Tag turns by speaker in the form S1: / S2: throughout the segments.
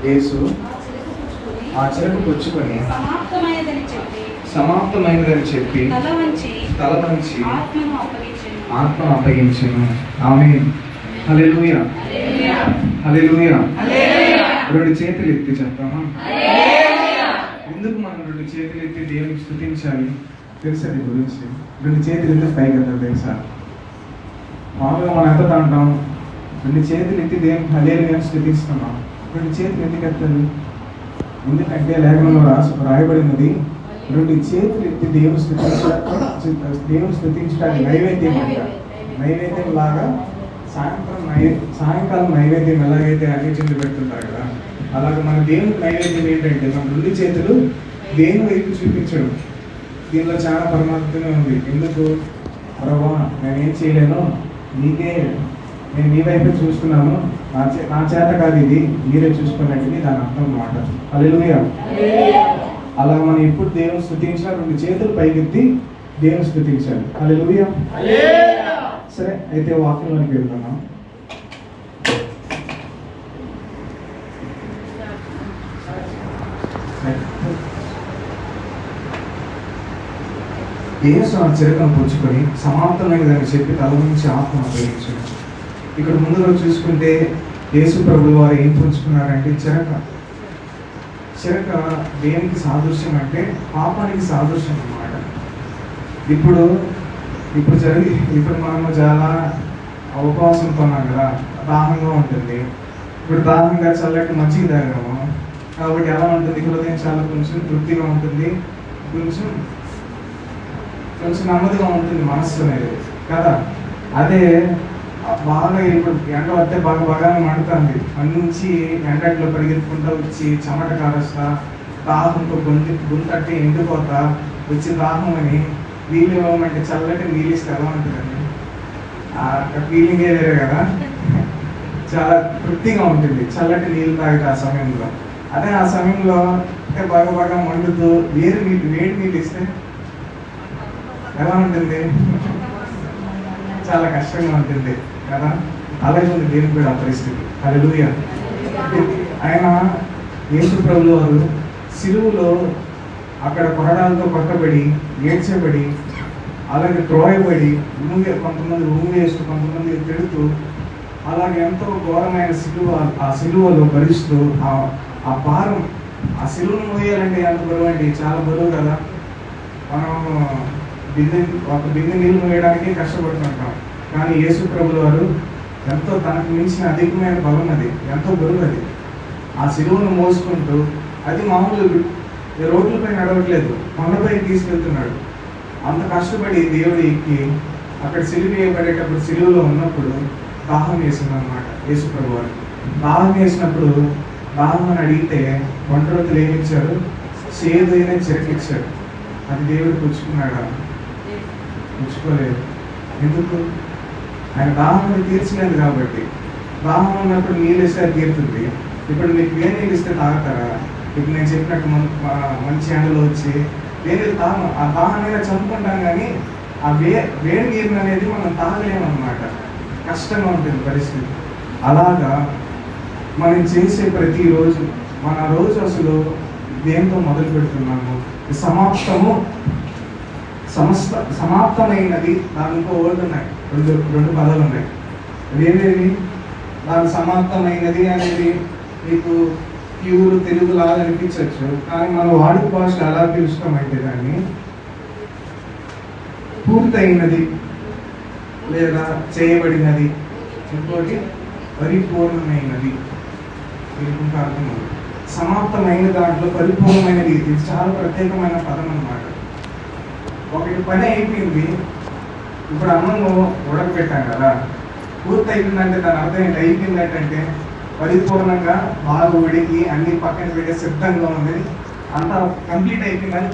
S1: యేసు ఆ చిలక పుచ్చుకొని సమాప్తమైనదని చెప్పి తల వంచి ఆత్మను అప్పగించెను. ఆమేన్. హల్లెలూయా, హల్లెలూయా. రెండు చేతులు ఎత్తి చెప్తామా? ఎందుకు మనం రెండు చేతులు ఎత్తి దేవునికి స్తుతించాలి తెలుసా? నీ గురించి రెండు చేతులు ఎందుకు పైకి ఎత్తాలి తెలుసా? మామూలుగా మనం ఎంత అంటాం, రెండు చేతులు ఎత్తి దేవునికి హల్లెలూయా అని స్తుతిస్తున్నాం. రెండు చేతులు ఎందుకు ఎత్తాలి? ఎందుకంటే లేఖనంలో రాయబడినది, రెండు చేతులు ఎత్తి దేవుని స్తుతించడానికి నైవేద్యం లాగా సాయంకాలం నైవేద్యం ఎలాగైతే అన్ని చెంది పెడుతుంటారు కదా, అలాగే మన దేవునికి నైవేద్యం ఏంటంటే మన రెండు చేతులు దేవుని వైపు చూపించడం. దీనిలో చాలా పరమాత్మనే ఉంది. ఎందుకు? ప్రభువా నేనేం చేయలేను, నీకే, నేను నీ వైపే చూస్తున్నాను, నా చేత కాదు ఇది, మీరే చూసుకున్నట్టు దాని అర్థం అన్నమాట. హల్లెలూయా. అలా మనం ఎప్పుడు దేవుని స్తుతించినా రెండు చేతులు పైకెత్తి దేవుని స్తుతించాలి. హల్లెలూయా. సరే, అయితే వాక్యంలోనికి వెళ్తున్నాం. యేసు ఆ చిలకను పుచ్చుకొని సమాప్తమైనదని చెప్పి తల నుంచి ఆత్మను అప్పగించాడు. ఇక్కడ ముందుగా చూసుకుంటే యేసు ప్రభువు వారు ఏం పుచ్చుకున్నారంటే చిలక దేనికి సాదృశ్యం అంటే పాపానికి సాదృశ్యం అన్నమాట. ఇప్పుడు మనము చాలా అవకాశంతో ఉన్నాం కదా, దాహంగా ఉంటుంది. ఇప్పుడు దాహంగా చల్లటి మంచిగా తాగాము కాబట్టి ఎలా ఉంటుంది? హృదయం చాలా కొంచెం తృప్తిగా ఉంటుంది, కొంచెం నెమ్మదిగా ఉంటుంది మనస్సు అనేది కదా. అదే బాగా ఇప్పుడు ఎండ వస్తే బాగానే మండుతుంది, నుంచి ఎండట్లో పరిగెత్తుకుంటూ వచ్చి చెమట కారస్తా దాహంతో గొంతట్టి ఎండిపోతా వచ్చి దాహం అని నీళ్ళు ఇవ్వమంటే చల్లటి నీళ్ళు ఇస్తే ఎలా ఉంటుందండి? ఆ ఫీలింగే వేరే కదా, చాలా తృప్తిగా ఉంటుంది చల్లటి నీళ్ళు తాగితే ఆ సమయంలో. అదే ఆ సమయంలో అంటే బాగా మండుతూ వేడి నీళ్ళు ఇస్తే ఎలా ఉంటుంది? చాలా కష్టంగా ఉంటుంది కదా. అలాగే ఉంది దేవునికి కూడా ఆ పరిస్థితి. హల్లెలూయా. ఆయన యేసు ప్రభువు వారు సిలువలో అక్కడ కొరడాలతో కొట్టబడి ఏడ్చబడి అలాగే త్రోయబడి కొంతమంది వేస్తూ కొంతమంది తిడుతూ అలాగే ఎంతో ఘోరమైన ఆ సిలువలో భరిస్తూ ఆ భారం, ఆ సిలువను మోయాలంటే ఎంత బరువు అండి? చాలా బరువు కదా. మనం ఒక బిందె నీళ్ళు మోయడానికి కష్టపడుతుంటాం, కానీ యేసు ప్రభువు వారు ఎంతో తనకు మించిన అధికమైన బలం అది, ఎంతో బరువు అది. ఆ సిలువను మోసుకుంటూ, అది మామూలు రోడ్లపై నడవట్లేదు, కొండపై తీసుకెళ్తున్నాడు. అంత కష్టపడి దేవుడు ఎక్కి అక్కడ సిలువ వేయబడేటప్పుడు సిలువలో ఉన్నప్పుడు దాహం వేసింది అన్నమాట యేసు ప్రభు వారు. దాహం వేసినప్పుడు దాహం అని అడిగితే ఒంటరితులు ఏమిచ్చారు? చేదైన చిరకిచ్చాడు. అది దేవుడు పుచ్చుకున్నాడా? పుచ్చుకోలేదు. ఎందుకు? ఆయన దాహాన్ని తీర్చలేదు కాబట్టి. దాహం ఉన్నప్పుడు నీళ్ళు ఇస్తే తీరుతుంది. ఇప్పుడు మీకు వేడి నీళ్ళు ఇస్తే తాగుతారా? ఇప్పుడు నేను చెప్పినట్టు మంచి ఎండలో వచ్చి వేరే ఆ దాహాన్ని చంపుకుంటాం, కానీ ఆ వేడి నీరు అనేది మనం తాగలేము అన్నమాట. కష్టంగా ఉంటుంది పరిస్థితి. అలాగా మనం చేసే ప్రతిరోజు మన రోజు అసలు దేంతో మొదలు పెడుతున్నాము? సమాప్తమైనది. దానికో వర్డ్ ఉన్నాయి, రెండు పదాలు ఉన్నాయి. అదేమేమి? దాని సమాప్తమైనది అనేది మీకు ప్యూర్ తెలుగు లాగా అనిపించవచ్చు, కానీ మన వాడుక భాష ఎలా పిలుస్తామంటే దాన్ని పూర్తయినది లేదా చేయబడినది, ఇంకోటి పరిపూర్ణమైనది. ఇంకొక అర్థం సమాప్తమైన దాంట్లో పరిపూర్ణమైనది. ఇది చాలా ప్రత్యేకమైన పదం అన్నమాట. ఒకటి పని అయిపోయింది, ఇప్పుడు అన్నము ఉడకబెట్టాం కదా, పూర్తి అయిపోయిందంటే దాని అర్థం ఏంటి? అయిపోయిందంటే పరిపూర్ణంగా బాగా ఉడికి అన్ని పక్కన పెట్టే సిద్ధంగా ఉంది, అంతా కంప్లీట్ అయిపోయిందని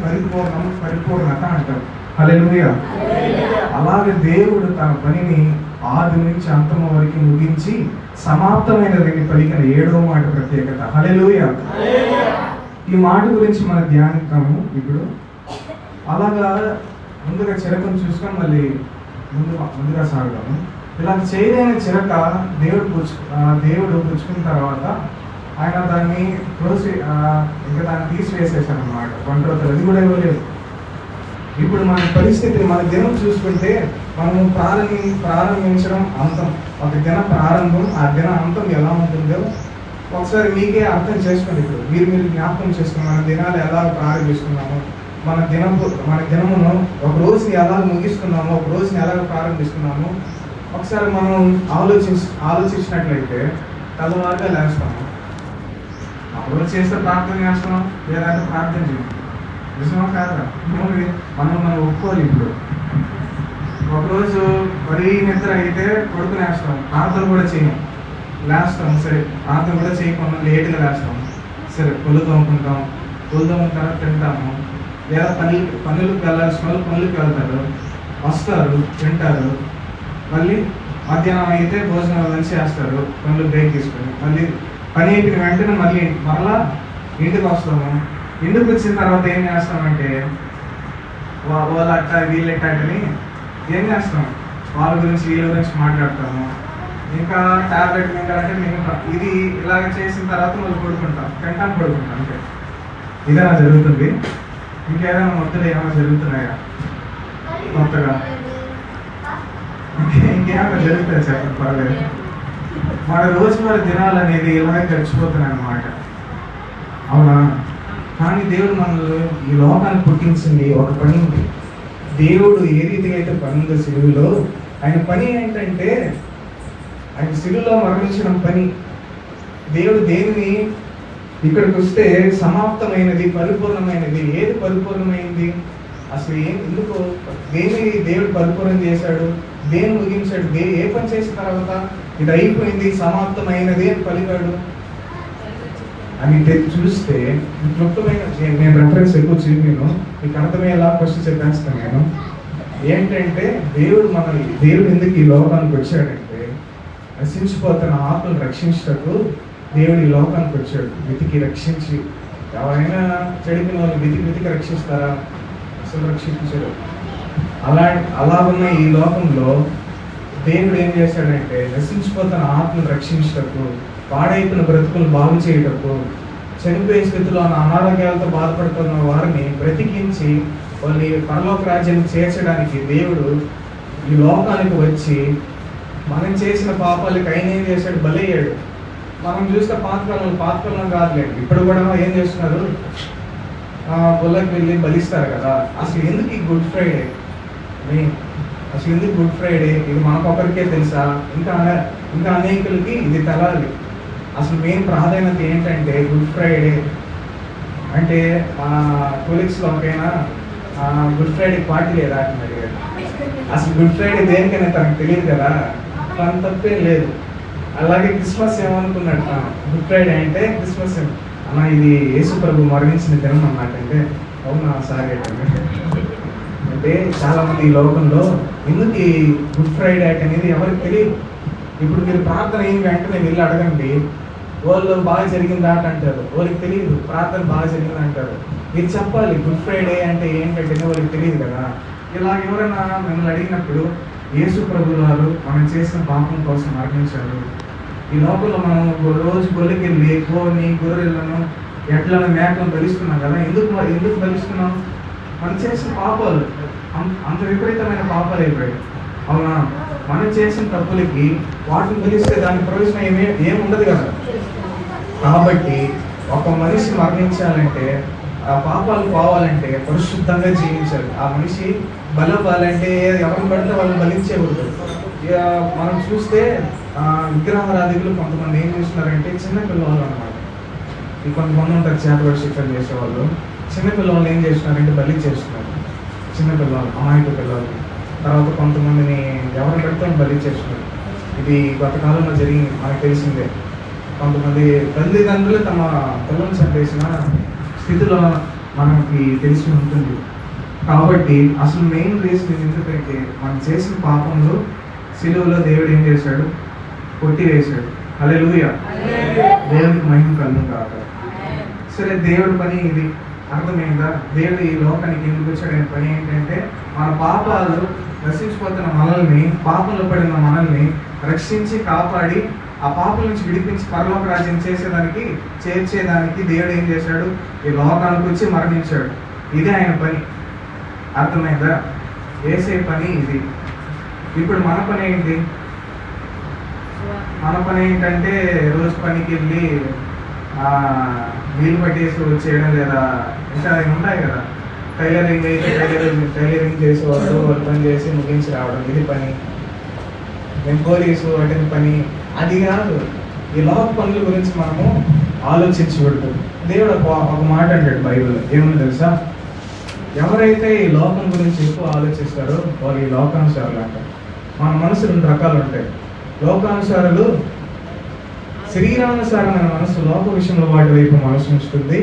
S1: పరిపూర్ణత అంటారు. హల్లెలూయా. అలాగే దేవుడు తన పనిని ఆది నుంచి అంతం వరకు ముగించి సమాప్తమైనదని పలికిన 7వ మాట ప్రత్యేకత. హల్లెలూయా. ఈ మాట గురించి మన ధ్యానిద్దాము ఇప్పుడు. అలాగా ముందుగా చిలకను చూసుకొని మళ్ళీ ముందుగా సాగుతాము. ఇలా చేయలేని చిలక దేవుడు పుచ్చుకున్న తర్వాత ఆయన దాన్ని ఇంకా దాన్ని తీసివేసేసాను అనమాట. ఒంటరి అది కూడా ఇవ్వలేదు. ఇప్పుడు మన పరిస్థితిని, మన దినం చూసుకుంటే మనము ప్రారంభించడం అంతం, ఒక దిన ప్రారంభం, ఆ దిన అంతం ఎలా ఉంటుందో ఒకసారి మీకే అర్థం చేసుకోండి. ఇప్పుడు మీరు జ్ఞాపకం చేసుకుని మన దినాలు ఎలా ప్రారంభిస్తున్నాము, మన దినమును ఒక రోజుని ఎలా ముగిస్తున్నాము, ఒక రోజుని ఎలా ప్రారంభిస్తున్నాము ఒకసారి మనం ఆలోచించినట్లయితే తెల్లవారుగా లేస్తాము. అప్పుడు చేస్తే ప్రార్థన చేస్తున్నాం, లేదంటే ప్రార్థన చేయం. నిజమా కాదా? మనం ఒప్పుకోవాలి. ఇప్పుడు ఒకరోజు మరీ నిద్ర అయితే పడుకునేస్తాం, ప్రార్థన కూడా చేయం, లేస్తాం. సరే ప్రార్థన కూడా చేయకుండా లేట్గా లేస్తాం. సరే పొలు తోముకుంటాం, పొలు తోముకున్న తర్వాత తింటాము. లేదా పనులకు వెళ్ళాల్సిన వాళ్ళు పనులకు వెళ్తారు, వస్తారు, తింటారు. మళ్ళీ మధ్యాహ్నం అయితే భోజనం కలిసి చేస్తారు, పనులు బ్రేక్ తీసుకొని. మళ్ళీ పని అయిపోయిన వెంటనే మరలా ఇంటికి వస్తాము. ఇంటికి వచ్చిన తర్వాత ఏం చేస్తామంటే వాళ్ళ అట్ట వీళ్ళ అట్టని ఏం చేస్తాం, వాళ్ళ గురించి వీళ్ళ గురించి మాట్లాడతాము. ఇంకా టాబ్లెట్ మింగాలంటే మింగుతాం. ఇది ఇలాగ చేసిన తర్వాత మళ్ళీ పడుకుంటాం, పడుకుంటాం. అంటే ఇదేనా జరుగుతుంది? ఇంకేదైనా మొత్తం ఏమైనా జరుగుతున్నాయా కొత్తగా? ఇంకేమైనా జరుగుతాయి చెప్పండి, పర్లేదు. మన రోజువారి దినాలు అనేది ఇలాగే గడిచిపోతున్నాయి అన్నమాట, అవునా? కానీ దేవుడు మనల్ని ఈ లోకాన్ని పుట్టించింది ఒక పని ఉంది. దేవుడు ఏ రీతిగా అయితే పని ఉందో సిలువలో, ఆయన పని ఏంటంటే ఆయన సిలువలో మరణించడం పని. దేవుడు దేనిని ఇక్కడికి వస్తే సమాప్తమైనది, పరిపూర్ణమైనది. ఏది పరిపూర్ణమైంది? అసలు ఎందుకు దేని దేవుడు పరిపూర్ణం చేశాడు, దేని ముగించాడు? ఏ పని చేసిన తర్వాత ఇది అయిపోయింది, సమాప్తమైనది అని పలికాడు అని చూస్తే క్లుప్తమైన, నేను రెఫరెన్స్ ఎక్కువ చేయను, మీకు అర్థమయ్యేలా ఫస్ట్ చెప్పేస్తాను నేను. ఏంటంటే దేవుడు ఎందుకు ఈ లోకానికి వచ్చాడంటే నశించిపోతున్న ఆత్మను రక్షించటకు దేవుడు ఈ లోకానికి వచ్చాడు. వెతికి రక్షించి, ఎవరైనా చెడిపిన వాళ్ళు వెతికి రక్షిస్తారా? అసలు రక్షించారు. అలా ఉన్న ఈ లోకంలో దేవుడు ఏం చేశాడంటే నశించిపోతున్న ఆత్మను రక్షించటకు, పాడైపోయిన బ్రతుకులు బాగు చేయటకు, చనిపోయే స్థితిలో అనారోగ్యాలతో బాధపడుతున్న వారిని బ్రతికించి వాళ్ళని పరలోక రాజ్యాన్ని చేర్చడానికి దేవుడు ఈ లోకానికి వచ్చి మనం చేసిన పాపాలకి ఆయన ఏం చేశాడు? బలయ్యాడు. మనం చూస్తే పాతకాలం కాదులేదు, ఇప్పుడు కూడా ఏం చేస్తున్నారు? పొలంకి వెళ్ళి బలిస్తారు కదా. అసలు ఎందుకు ఈ గుడ్ ఫ్రైడే? అసలు ఎందుకు గుడ్ ఫ్రైడే? ఇది మనకొకరికే తెలుసా? ఇంకా అనేకులకి ఇది తెలాలి. అసలు మెయిన్ ప్రాధాన్యత ఏంటంటే గుడ్ ఫ్రైడే అంటే కొలీగ్స్లో ఒకైనా గుడ్ ఫ్రైడే పార్టీ లేదా అని అడిగాడు. అసలు గుడ్ ఫ్రైడే దేనికైనా తనకు తెలియదు కదా, తన తప్పే లేదు. అలాగే క్రిస్మస్ ఏమనుకున్నాడు, గుడ్ ఫ్రైడే అంటే క్రిస్మస్ అన్న ఇది యేసు ప్రభు మరణించిన దినం అన్నమాట. అంటే అవునా సారీ అంటే చాలా మంది ఈ లోకంలో ఎందుకు ఈ గుడ్ ఫ్రైడే అనేది ఎవరికి తెలియదు. ఇప్పుడు మీరు ప్రార్థన ఏం వెంటనే వెళ్ళి అడగండి, వాళ్ళు బాగా జరిగిందా అంటారు, వాళ్ళకి తెలియదు. ప్రార్థన బాగా జరిగింది అంటారు. మీరు చెప్పాలి గుడ్ ఫ్రైడే అంటే ఏంటంటే వాళ్ళకి తెలియదు కదా. ఇలా ఎవరైనా మిమ్మల్ని అడిగినప్పుడు యేసు ప్రభు వారు మనం చేసిన పాపం కోసం మరణించారు. ఈ లోపల మనం రోజు గొల్లికెళ్ళి కోని గొర్రెలను ఎట్లను మేకలను బలిస్తున్నాం కదా. ఎందుకు బలిస్తున్నాం? మనం చేసిన పాపాలు అంత విపరీతమైన పాపాలు అయిపోయాయి, అవునా? మనం చేసిన తప్పులకి వాటిని బలిస్తే దాని ప్రయోజనం ఏముండదు కదా. కాబట్టి ఒక మనిషి మరణించాలంటే, ఆ పాపాలు పోవాలంటే పరిశుద్ధంగా జీవించాలి. ఆ మనిషి బలవ్వాలంటే ఎవరిని పడితే వాళ్ళని బలించేకూడదు. మనం చూస్తే విగ్రహారాధికులు కొంతమంది ఏం చేస్తున్నారంటే చిన్న పిల్లలు అన్నమాట. కొంతమంది ఉంటారు చేతబడి శిక్షణ చేసేవాళ్ళు. చిన్నపిల్లలు ఏం చేస్తున్నారంటే బలి చేస్తున్నారు. చిన్నపిల్లలు, అమాయక పిల్లలు. తర్వాత కొంతమందిని ఎవరు పెడితే బలి చేస్తున్నారు. ఇది గత కాలంలో జరిగింది, మనకు తెలిసిందే. కొంతమంది తల్లిదండ్రులు తమ పిల్లలను చంపేసిన స్థితిలో మనకి తెలిసి ఉంటుంది. కాబట్టి అసలు మెయిన్ రీజన్ ఎందుకంటే మనం చేసిన పాపంలో సిలువలో దేవుడు ఏం చేశాడు? కొట్టివేశాడు. హల్లెలూయా, దేవుడికి మహిమ కలుగును గాక. సరే, దేవుడి పని ఇది అర్థమైందా? దేవుడు ఈ లోకానికి ఎందుకు వచ్చాడు? పని ఏంటంటే మన పాపాలు నశించిపోతున్న మనల్ని, పాపంలో పడిన మనల్ని రక్షించి కాపాడి ఆ పాపల నుంచి విడిపించి పరలోక రాజ్యం చేర్చేదానికి దేవుడు ఏం చేశాడు? ఈ లోకానికి వచ్చి మరణించాడు. ఇదే ఆయన పని. అర్థమైందా? యేసే పని ఇది. ఇప్పుడు మన పని ఏంటి? మన పని ఏంటంటే రోజు పనికి వెళ్ళి నీళ్ళు పట్టేసి వచ్చేయడం, లేదా ఇంకా ఉంటాయి కదా, టైలరింగ్ అయితే టైలరింగ్ చేసేవాళ్ళు వాళ్ళ పని చేసి ముగించి రావడం, ఇది పని. మేము పోలీసు వాటిని పని, అది కాదు. ఈ లోక పనుల గురించి మనము ఆలోచించకూడదు. దేవుడు ఒక మాట అంటాడు బైబిల్లో, ఏమని తెలుసా? ఎవరైతే ఈ లోకం గురించి ఎక్కువ ఆలోచిస్తారో వాళ్ళు ఈ లోకానుసారులు అంటారు. మన మనసు 2 రకాలు ఉంటాయి. లోకానుసారులు, శరీరానుసారమైన మనసు లోక విషయంలో వాటి వైపు మనసు ఉంచుతుంది.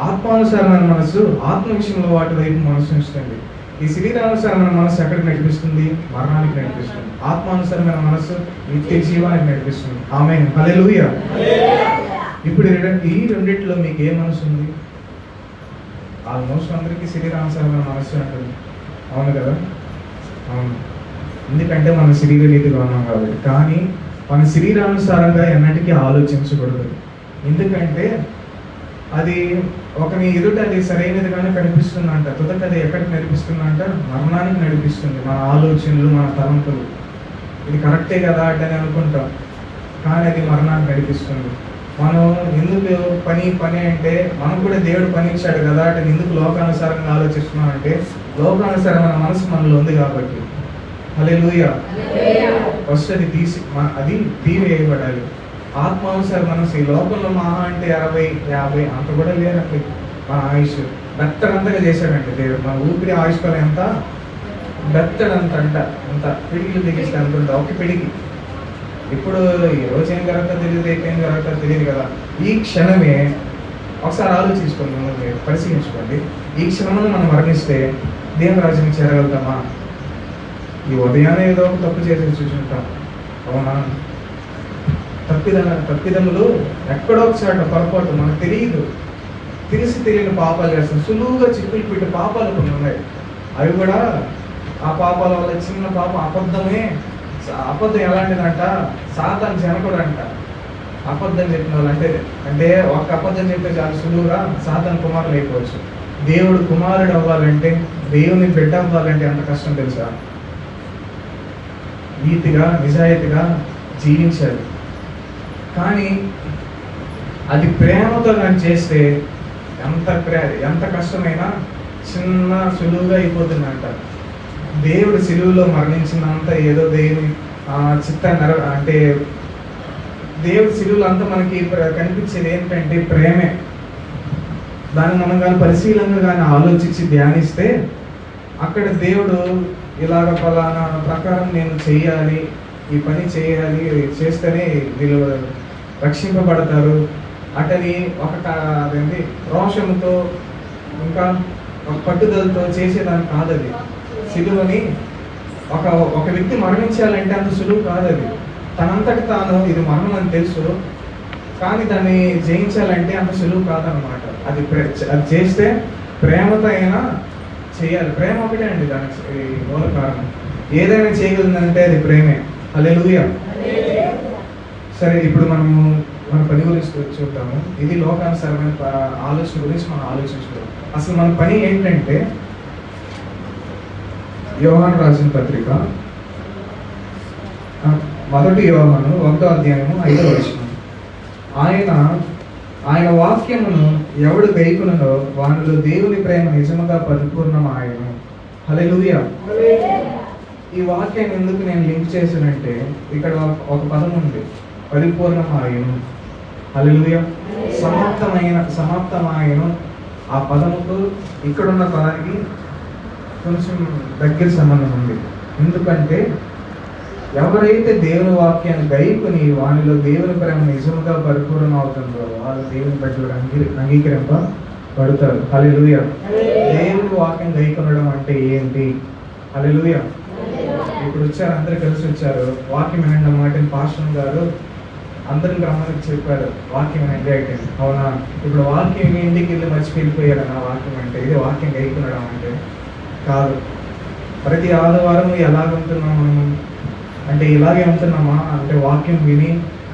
S1: ఆత్మానుసారమైన మనసు ఆత్మ విషయంలో వాటి వైపు మనసు ఉంచుతుంది. ఈ శరీరానుసారమైన మనసు ఎక్కడికి నడిపిస్తుంది? మరణానికి నడిపిస్తుంది. ఆత్మానుసారమైన మనసు నిత్య జీవానికి నడిపిస్తుంది. ఆమేన్, హల్లెలూయా. ఇప్పుడు ఈ రెండిట్లో మీకు ఏ మనసు ఉంది? ఆల్మోస్ట్ అందరికీ శరీరానుసారమైన మనసు ఉంటుంది. అవును కదా? అవును. ఎందుకంటే మనం శరీర రీతిగా ఉన్నాం కాబట్టి. కానీ మన శరీరానుసారంగా ఎన్నటికీ ఆలోచించకూడదు. ఎందుకంటే అది ఒకని ఎదుట అది సరైనదిగానే కనిపిస్తుందంట. తుదట అది ఎక్కడికి నడిపిస్తుందంట? మరణానికి నడిపిస్తుంది. మన ఆలోచనలు, మన తలంపులు. ఇది కరెక్టే కదా అని అనుకుంటాం, కానీ అది మరణానికి నడిపిస్తుంది. మనం ఎందుకు పని అంటే మనం కూడా దేవుడు పని ఇచ్చాడు కదా అంటే ఎందుకు లోకానుసారంగా ఆలోచిస్తున్నాం అంటే లోకానుసారమైన మనసు మనలో ఉంది కాబట్టి. హల్లెలూయా. ఫస్ట్ అది తీవేయబడాలి. ఆత్మానుసార మనసు. ఈ లోకంలో మహా అంటే 60, 50 అంత కూడా లేరండి మన ఆయుష్. బెత్తడంతగా చేశాడంటే దేవుడు. మన ఊపిరి ఆయుష్కాలం ఎంత? బెత్తడంత అంత పిడికిలు దిగిస్తే అంత ఉంటుంది. ఒక పిడికి. ఇప్పుడు ఈ రోజు ఏం జరుగుతుందో తెలియదు, రేపు ఏం జరుగుతుందో తెలియదు కదా. ఈ క్షణమే ఒకసారి ఆలోచించుకోండి, మీరు పరిశీలించుకోండి. ఈ క్షణంలో మనం మరణిస్తే దేవుని రాజ్యానికి చేరగలుగుతామా? ఈ ఉదయాన్నే ఏదో ఒక తప్పు చేసి చూసుకుంటాం, అవునా? తప్పిదములు ఎక్కడో ఒకసారి పొరపాటు మనకు తెలియదు, తెలియని పాపాలు చేస్తాం. సులువుగా చిక్కులు పెట్టి పాపాలు కొన్ని ఉన్నాయి. అవి కూడా ఆ పాపాల వల్ల చిన్న పాపం అబద్ధం ఎలాంటిదంట? సాతాను జనకుడు అంట. అబద్ధం చెప్పిన వాళ్ళు అంటే ఒక అబద్ధం చెప్తే చాలా సులువుగా సాతాను కుమారులు అయిపోవచ్చు. దేవుడు కుమారుడు అవ్వాలంటే, దేవుని బిడ్డ అవ్వాలంటే ఎంత కష్టం తెలుసా? నీతిగా నిజాయితీగా జీవించాలి. కానీ అది ప్రేమతో కానీ చేస్తే ఎంత కష్టమైనా చిన్న సులువుగా అయిపోతుందంట. దేవుడు సిలువలో మరణించినంత ఏదో దేవుని అంటే దేవుడు సిలువలో అంతా మనకి కనిపించేది ఏంటంటే ప్రేమే. దాన్ని మనం కానీ పరిశీలనగా కానీ ఆలోచించి ధ్యానిస్తే అక్కడ దేవుడు ఇలాగ ఫలానా ప్రకారం నేను చెయ్యాలి, ఈ పని చేయాలి, చేస్తేనే వీళ్ళు రక్షింపబడతారు అటని అదేంటి రోషంతో ఇంకా ఒక పట్టుదలతో చేసేదాన్ని కాదు. అది సిలువని ఒక వ్యక్తి మరణించాలంటే అంత సులువు కాదు. అది తనంతటి తాను ఇది మరణం అని తెలుసు, కానీ దాన్ని జయించాలంటే అంత సులువు కాదనమాట. అది చేస్తే ప్రేమతో అయినా చేయాలి. ప్రేమ ఒకటే అండి దానికి మూల కారణం. ఏదైనా చేయగలిగిందంటే అది ప్రేమే. హల్లెలూయా. సరే, ఇప్పుడు మన పని గురించి చూద్దాము. ఇది లోకానుసారమైన ఆలోచన గురించి మనం ఆలోచించుకోవాలి. అసలు మన పని ఏంటంటే యోహాను రాసిన పత్రిక 1 యోహాను 1వ అధ్యాయము 5వ వచనం. ఆయన వాక్యమును ఎవడు గైకొనునో వానిలో దేవుని ప్రేమ నిజముగా పరిపూర్ణమాయెను. హల్లెలూయా. ఈ వాక్యాన్ని ఎందుకు నేను లింక్ చేశానంటే ఇక్కడ ఒక పదం ఉంది, పరిపూర్ణమాయెను. హల్లెలూయా. సమాప్తమాయెను. ఆ పదముకు ఇక్కడున్న పదానికి కొంచెం దగ్గర సంబంధం ఉంది. ఎందుకంటే ఎవరైతే దేవుని వాక్యాన్ని గైకొని వానిలో దేవుని ప్రేమ నిజముగా పరిపూర్ణం అవుతుందో వాళ్ళు దేవుని బిడ్డలుగా అంగీకరింపబడతారు. హల్లెలూయా. దేవుని వాక్యం గైకొనడం అంటే ఏంటి? హల్లెలూయా. ఇప్పుడు వచ్చారు, అందరు కలిసి వచ్చారు. వాక్యం వినండి మాటని పాస్టర్ గారు అందరికి రమ్మని చెప్పారు. వాక్యం వినండి అంటే, అవునా? ఇప్పుడు వాక్యం ఇంటికి వెళ్ళి మర్చిపోయిపోయారు నా వాక్యం అంటే. ఇది వాక్యం గైకొనడం అంటే కాదు. ప్రతి ఆదివారం ఎలాగ ఉంటున్నాం మనం అంటే ఇలాగే ఉంటున్నామా అంటే వాక్యం విని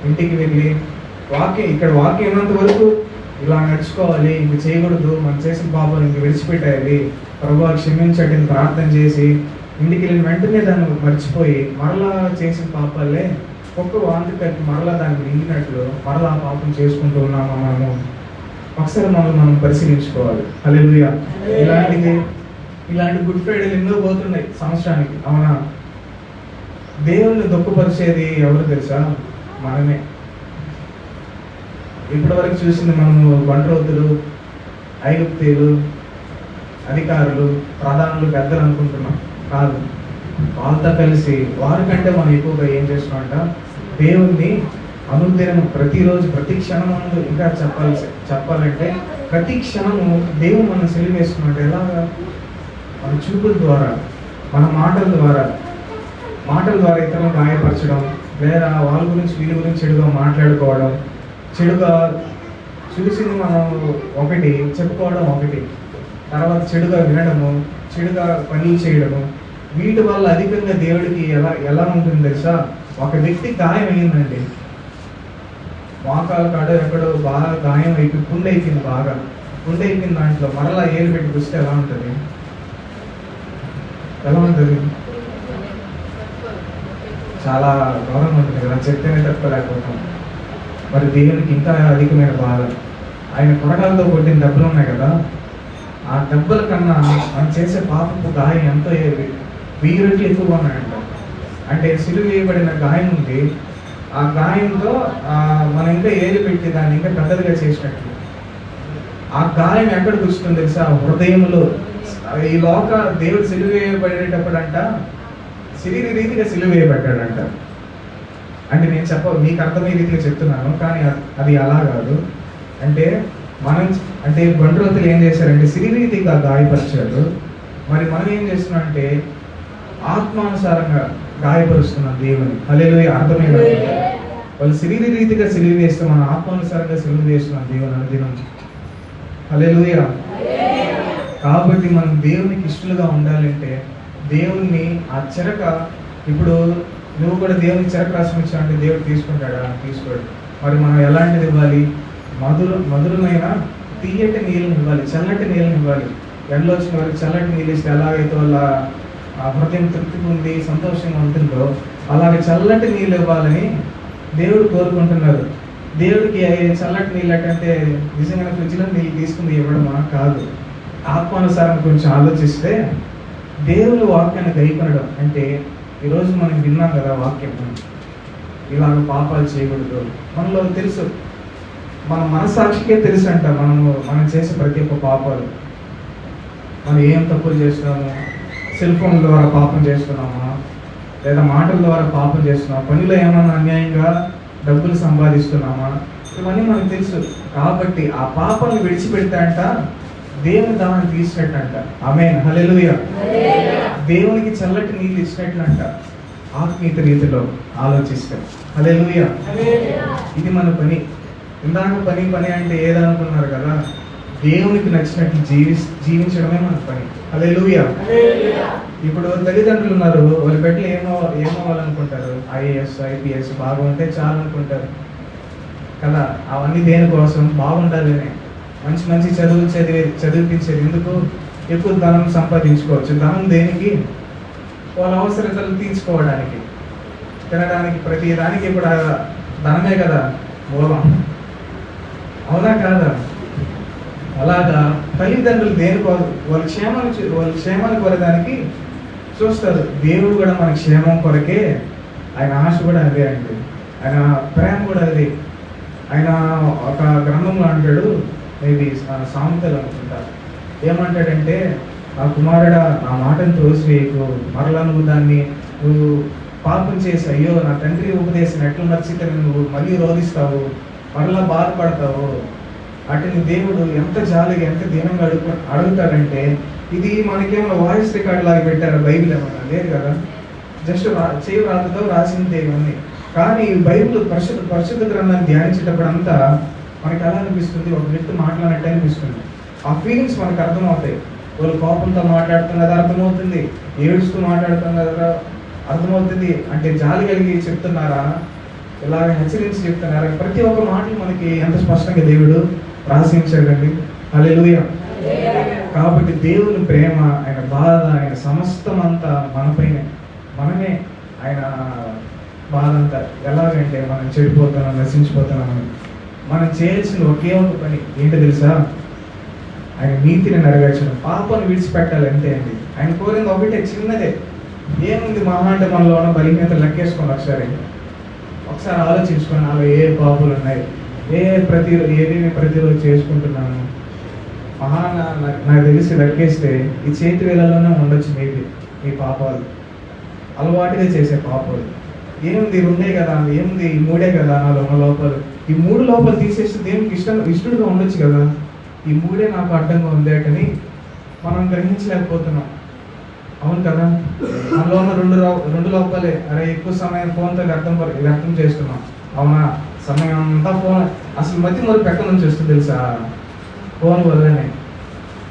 S1: ఇంటికి వెళ్ళి ఇక్కడ వాక్యం ఉన్నంత వరకు ఇలా నడుచుకోవాలి, ఇంక చేయకూడదు, మనం చేసిన పాపాలు ఇంక విడిచిపెట్టాలి, ప్రభువా క్షమించండి అని ప్రార్థన చేసి ఇంటికి వెళ్ళిన వెంటనే దాన్ని మర్చిపోయి మరలా చేసిన పాపాలే ఒక్క వాంతి కలిపి మరలా దాన్ని నిండినట్లు మరలా పాపం చేసుకుంటూ ఉన్నామా మనము? ఒకసారి మనం పరిశీలించుకోవాలి. హల్లెలూయా. ఇలాంటి గుడ్ ఫ్రైడేలు ఎన్నో పోతున్నాయి సంవత్సరానికి, అవునా? దేవుణ్ణి దుఃఖపరిచేది ఎవరు తెలుసా? మనమే. ఇప్పటి వరకు చూసింది మనము బంట్రోతులు, ఐగుప్తీయులు, అధికారులు, ప్రధానులు, పెద్దలు అనుకుంటున్నాం. కాదు, వాళ్ళతో కలిసి వారికంటే మనం ఎక్కువగా ఏం చేస్తున్నామంట? దేవుణ్ణి అనుదినము ప్రతిరోజు ప్రతి క్షణము, ఇంకా చెప్పాలంటే ప్రతి క్షణము దేవుడు మనం సెలివేస్తున్నాడు. ఎలాగా? మన చూపుల ద్వారా, మన మాటల ద్వారా ఇతరులను గాయపరచడం, లేదా వాళ్ళ గురించి వీళ్ళ గురించి చెడుగా మాట్లాడుకోవడం, చెడుగా చూసింది మనం ఒకటి చెప్పుకోవడం ఒకటి, తర్వాత చెడుగా వినడము, చెడుగా పనులు చేయడము. వీటి వల్ల అధికంగా దేవుడికి ఎలా ఉంటుంది తెలుసా? ఒక వ్యక్తి గాయం అయిందండి, మోకాలు కాడ ఎక్కడో బాగా గాయం అయిపోయి పుండు అయిపోయింది దాంట్లో మరలా ఏలు పెట్టి చూస్తే ఎలా ఉంటుంది? చాలా గౌరవం ఉంటుంది కదా, చెప్తేనే తట్టుకోలేకపోతాం. మరి దేవునికి ఇంకా అధికమైన బాధ. ఆయన కొరకాలతో కొట్టిన దెబ్బలు ఉన్నాయి కదా, ఆ దెబ్బల కన్నా మనం చేసే పాపపు గాయం ఎంతో 1000 రెట్లు ఎక్కువగా ఉన్నాయంట. అంటే సిలువ వేయబడిన గాయం ఉంది, ఆ గాయంతో మనం ఇంకా ఏలు పెట్టి దాన్ని ఇంకా పెద్దదిగా చేసినట్టు. ఆ గాయం ఎక్కడికి వస్తుంది తెలుసా? హృదయంలో. ఈ దేవుడు సిలువ వేయబడేటప్పుడంట శరీర రీతిగా సిలువ వేయబడ్డాడంట. అంటే నేను మీకు అర్థమయ్యే రీతిగా చెప్తున్నాను, కానీ అది అలా కాదు. అంటే బండ్రోతులు ఏం చేశారంటే శరీర రీతిగా గాయపరిచారు. మరి మనం ఏం చేస్తున్నాం అంటే ఆత్మానుసారంగా గాయపరుస్తున్నాం దేవుని. హల్లెలూయా. అర్థమైంది? వాళ్ళు శరీర రీతిగా సిలువ వేస్తే మనం ఆత్మానుసారంగా సిలువ వేస్తున్నాం దేవుని అనుదినం. హల్లెలూయా. కాబట్టి మనం దేవునికి ఇష్టలుగా ఉండాలంటే దేవుణ్ణి ఆ చెరక, ఇప్పుడు నువ్వు కూడా దేవునికి చెరక రసం ఇచ్చావంటే దేవుడు తీసుకుంటాడా? తీసుకోడు. మరి మనం ఎలాంటిది ఇవ్వాలి? మధురమైన తీయటి నీళ్ళని ఇవ్వాలి, చల్లటి నీళ్ళని ఇవ్వాలి. ఎండలో వచ్చిన వారికి చల్లటి నీళ్ళు ఇస్తే ఎలాగైతే వాళ్ళ హృదయం తృప్తి పొంది సంతోషంగా ఉంటుందో అలాగే చల్లటి నీళ్ళు ఇవ్వాలని దేవుడు కోరుకుంటున్నారు. దేవుడికి చల్లటి నీళ్ళు అంటే నిజంగా ఫ్రిడ్జ్లో నీళ్ళు తీసుకుని ఇవ్వడమా? కాదు. ఆత్మానుసారం కొంచెం ఆలోచిస్తే దేవుని వాక్యాన్ని గైకొనడం అంటే, ఈరోజు మనం విన్నాం కదా వాక్యం, ఇలాగ పాపాలు చేయకూడదు. మనలో తెలుసు, మన మనసాక్షికే తెలుసు అంట మనం చేసే ప్రతి ఒక్క పాపాలు. మనం ఏం తప్పులు చేస్తున్నాము? సెల్ ఫోన్ ద్వారా పాపం చేస్తున్నామా, లేదా మాటల ద్వారా పాపం చేస్తున్నామా, పనిలో ఏమన్నా అన్యాయంగా డబ్బులు సంపాదిస్తున్నామా, ఇవన్నీ మనకు తెలుసు. కాబట్టి ఆ పాపాలను విడిచిపెడితే అంట దేవుని దాన్ని తీసినట్టంట. ఆమేన్. హల్లెలూయా. దేవునికి చల్లటి నీళ్ళు ఇచ్చినట్లంట ఆత్మీయత రీతిలో ఆలోచిస్తాం. హల్లెలూయా. ఇది మన పని. ఇందాక పని అంటే ఏదనుకున్నారు కదా, దేవునికి నచ్చినట్లు జీవించడమే మన పని. హల్లెలూయా. ఇప్పుడు తల్లిదండ్రులు ఉన్నారు, వాళ్ళ బిడ్డలు ఏమవ్వాలనుకుంటారు? IAS IPS బాగా ఉంటే చాలు అనుకుంటారు కదా. అవన్నీ దేనికోసం? బాగుండాలని, మంచి చదివించేది. ఎందుకు? ఎక్కువ ధనం సంపాదించుకోవచ్చు. ధనం దేనికి? వాళ్ళ అవసరతలు తీర్చుకోవడానికి, తినడానికి, ప్రతి దానికి ఇప్పుడు ధనమే కదా మూలం. అవునా కాదా? అలాగా తల్లిదండ్రులు దేనికోసం? వాళ్ళ క్షేమాన్ని కొరడానికి చూస్తారు. దేవుడు కూడా మన క్షేమం కొరకే. ఆయన ఆశ కూడా అదే అండి, ఆయన ప్రేమ కూడా అదే. ఆయన ఒక గ్రంథంలో అంటాడు, మేబీ సామెతలు అనుకుంటారు, ఏమంటాడంటే, నా కుమారుడా నా మాటను త్రోసివేయకు, మరలా నువ్వు పాపం చేసి అయ్యో నా తండ్రి ఉపదేశం ఎట్లా నచ్చితే నువ్వు మళ్ళీ రోధిస్తావు, మరలా బాధపడతావు. అటుని దేవుడు ఎంత జాలిగా ఎంత దీనంగా అడుగుతాడంటే, ఇది మనకేమో వాయిస్ రికార్డ్ లాగా పెట్టారు బైబిల్ ఏమన్నా? లేదు కదా, జస్ట్ చేయి రాతతో రాసింది ఇవన్నీ. కానీ బైబిల్ పరిశుద్ధ గ్రంథాన్ని ధ్యానించేటప్పుడు అంతా మనకి ఎలా అనిపిస్తుంది? ఒక వ్యక్తి మాట్లాడినట్టు అనిపిస్తుంది. ఆ ఫీలింగ్స్ మనకు అర్థమవుతాయి. వాళ్ళు కోపంతో మాట్లాడుతున్నది అర్థమవుతుంది, ఏడుస్తూ మాట్లాడుతున్నది అర్థమవుతుంది. అంటే జాలి కలిగి చెప్తున్నారా, ఇలాగ హెచ్చరించి చెప్తున్నారు. ప్రతి ఒక్క మాటలు మనకి ఎంత స్పష్టంగా దేవుడు రాసించాడండి. హల్లెలూయా. కాబట్టి దేవుని ప్రేమ, ఆయన బాధ, ఆయన సమస్తం అంతా మనపైనే, మనమే ఆయన బాధ అంతా. ఎలాగంటే మనం చెడిపోతున్నాం, నశించిపోతున్నామని. మనం చేయాల్సిన ఒకే ఒక పని ఏంటో తెలుసా? ఆయన నీతిని నెరవేర్చడం, పాపాన్ని విడిచిపెట్టాలి, అంతే అండి. ఆయన కోరింది ఒకటే, చిన్నదే. ఏముంది మహా అంటే మనలో ఉన్న బలహీనత లెక్కేసుకోండి. ఒకసారి ఆలోచించుకొని నాలో ఏ పాపులు ఉన్నాయి, ఏది ప్రతిరోజు చేసుకుంటున్నాను. నాకు తెలిసి లెక్కేస్తే ఈ చేతి వేళల్లోనే ఉండొచ్చు మేబీ ఈ పాపాలు, అలవాటుగా చేసే పాపాలు. ఏముంది, ఉండే కదా, ఏముంది, ఈ మూడే కదా నాలో ఉన్న లోపాలు. ఈ 3 లోపాలు తీసేస్తే దేవునికి ఇష్టడుగా ఉండొచ్చు కదా. ఈ 3 నాకు అడ్డంగా ఉంది అని మనం గ్రహించలేకపోతున్నాం. అవును కదా. మనలో ఉన్న 2 లోపాలే. అరే, ఎక్కువ సమయం ఫోన్తో వ్యర్థం చేస్తున్నాం. అవునా? సమయం అంతా ఫోన్. అసలు మతి ఎక్కడి నుంచి వస్తుంది తెలుసా? ఫోన్ వల్లనే.